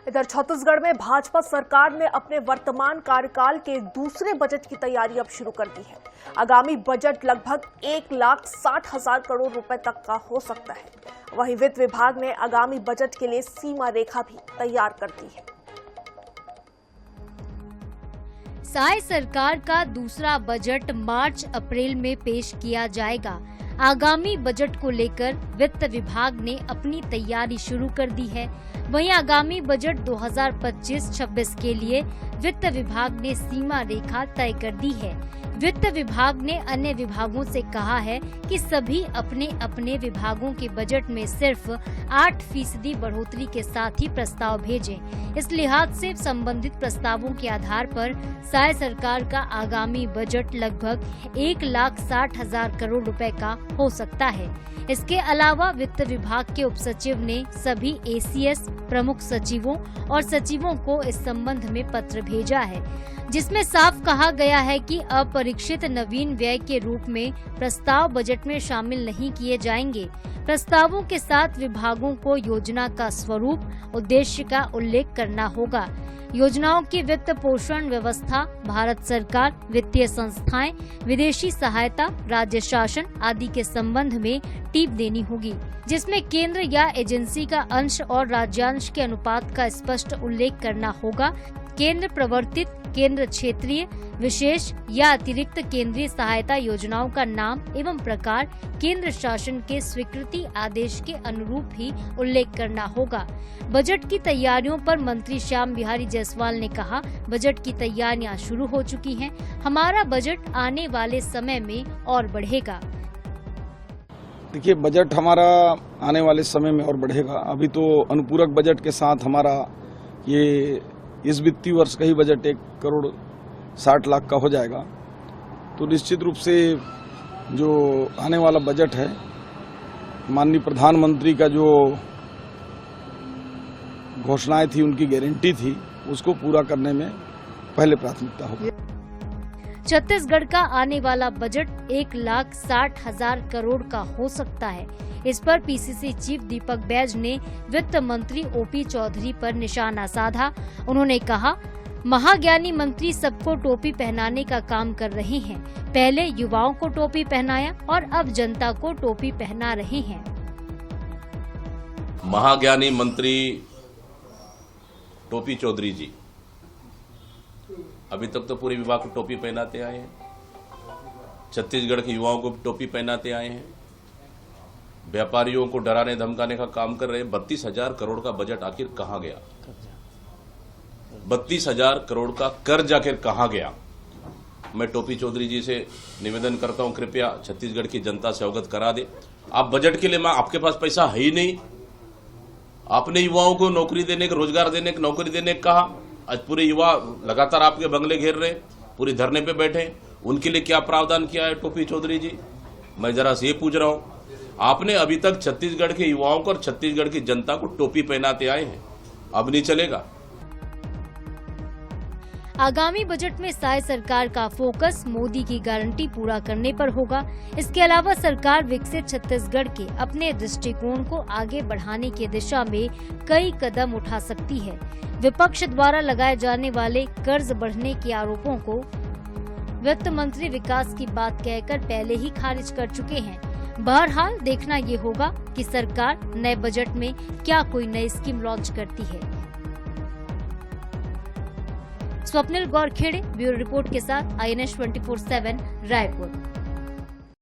इधर छत्तीसगढ़ में भाजपा सरकार ने अपने वर्तमान कार्यकाल के दूसरे बजट की तैयारी अब शुरू कर दी है। आगामी बजट लगभग 1,60,000 करोड़ रुपए तक का हो सकता है। वहीं वित्त विभाग ने आगामी बजट के लिए सीमा रेखा भी तैयार कर दी है। साय सरकार का दूसरा बजट मार्च अप्रैल में पेश किया जाएगा। आगामी बजट को लेकर वित्त विभाग ने अपनी तैयारी शुरू कर दी है। वहीं आगामी बजट 2025-26 के लिए वित्त विभाग ने सीमा रेखा तय कर दी है। वित्त विभाग ने अन्य विभागों से कहा है कि सभी अपने अपने विभागों के बजट में सिर्फ 8% बढ़ोतरी के साथ ही प्रस्ताव भेजें। इस लिहाज से संबंधित प्रस्तावों के आधार पर साय सरकार का आगामी बजट लगभग 1,60,000 करोड़ रुपए का हो सकता है। इसके अलावा वित्त विभाग के उप सचिव ने सभी एसीएस प्रमुख सचिवों और सचिवों को इस संबंध में पत्र भेजा है, जिसमें साफ कहा गया है कि अपरीक्षित नवीन व्यय के रूप में प्रस्ताव बजट में शामिल नहीं किए जाएंगे। प्रस्तावों के साथ विभागों को योजना का स्वरूप, उद्देश्य का उल्लेख करना होगा। योजनाओं की वित्त पोषण व्यवस्था, भारत सरकार, वित्तीय संस्थाएं, विदेशी सहायता, राज्य शासन आदि के संबंध में टिप देनी होगी, जिसमें केंद्र या एजेंसी का अंश और राज्यांश के अनुपात का स्पष्ट उल्लेख करना होगा। केंद्र प्रवर्तित, केंद्र क्षेत्रीय, विशेष या अतिरिक्त केंद्रीय सहायता योजनाओं का नाम एवं प्रकार केंद्र शासन के स्वीकृति आदेश के अनुरूप ही उल्लेख करना होगा। बजट की तैयारियों पर मंत्री श्याम बिहारी जायसवाल ने कहा, बजट की तैयारियां शुरू हो चुकी हैं। हमारा बजट आने वाले समय में और बढ़ेगा। देखिए, बजट हमारा आने वाले समय में और बढ़ेगा। अभी तो अनुपूरक बजट के साथ हमारा ये इस वित्तीय वर्ष का ही बजट 1,60,00,000 का हो जाएगा। तो निश्चित रूप से जो आने वाला बजट है, माननीय प्रधानमंत्री का जो घोषणाएं थी, उनकी गारंटी थी, उसको पूरा करने में पहले प्राथमिकता होगी। छत्तीसगढ़ का आने वाला बजट 1,60,000 करोड़ का हो सकता है। इस पर पीसीसी चीफ दीपक बैज ने वित्त मंत्री ओपी चौधरी पर निशाना साधा। उन्होंने कहा, महाज्ञानी मंत्री सबको टोपी पहनाने का काम कर रहे हैं। पहले युवाओं को टोपी पहनाया और अब जनता को टोपी पहना रहे हैं। महाज्ञानी मंत्री टोपी चौधरी जी अभी तक तो पूरे विभाग को टोपी पहनाते आए हैं। छत्तीसगढ़ के युवाओं को टोपी पहनाते आए हैं। व्यापारियों को डराने धमकाने का काम कर रहे हैं। 32,000 करोड़ का बजट आखिर कहां गया? 32,000 करोड़ का कर्ज आखिर कहां गया? मैं टोपी चौधरी जी से निवेदन करता हूं, कृपया छत्तीसगढ़ की जनता से अवगत करा दे। आप बजट के लिए आपके पास पैसा है ही नहीं। आपने युवाओं को नौकरी देने, रोजगार देने, नौकरी देने कहा। आज पूरे युवा लगातार आपके बंगले घेर रहे, पूरी धरने पे बैठे। उनके लिए क्या प्रावधान किया है टोपी चौधरी जी? मैं जरा से ये पूछ रहा हूं, आपने अभी तक छत्तीसगढ़ के युवाओं को और छत्तीसगढ़ की जनता को टोपी पहनाते आए हैं, अब नहीं चलेगा। आगामी बजट में साय सरकार का फोकस मोदी की गारंटी पूरा करने पर होगा। इसके अलावा सरकार विकसित छत्तीसगढ़ के अपने दृष्टिकोण को आगे बढ़ाने की दिशा में कई कदम उठा सकती है। विपक्ष द्वारा लगाए जाने वाले कर्ज बढ़ने के आरोपों को वित्त मंत्री विकास की बात कहकर पहले ही खारिज कर चुके हैं। बहरहाल देखना ये होगा कि सरकार नए बजट में क्या कोई नई स्कीम लॉन्च करती है। स्वप्निल गौरखेड़े ब्यूरो रिपोर्ट के साथ INS 24/7 रायपुर।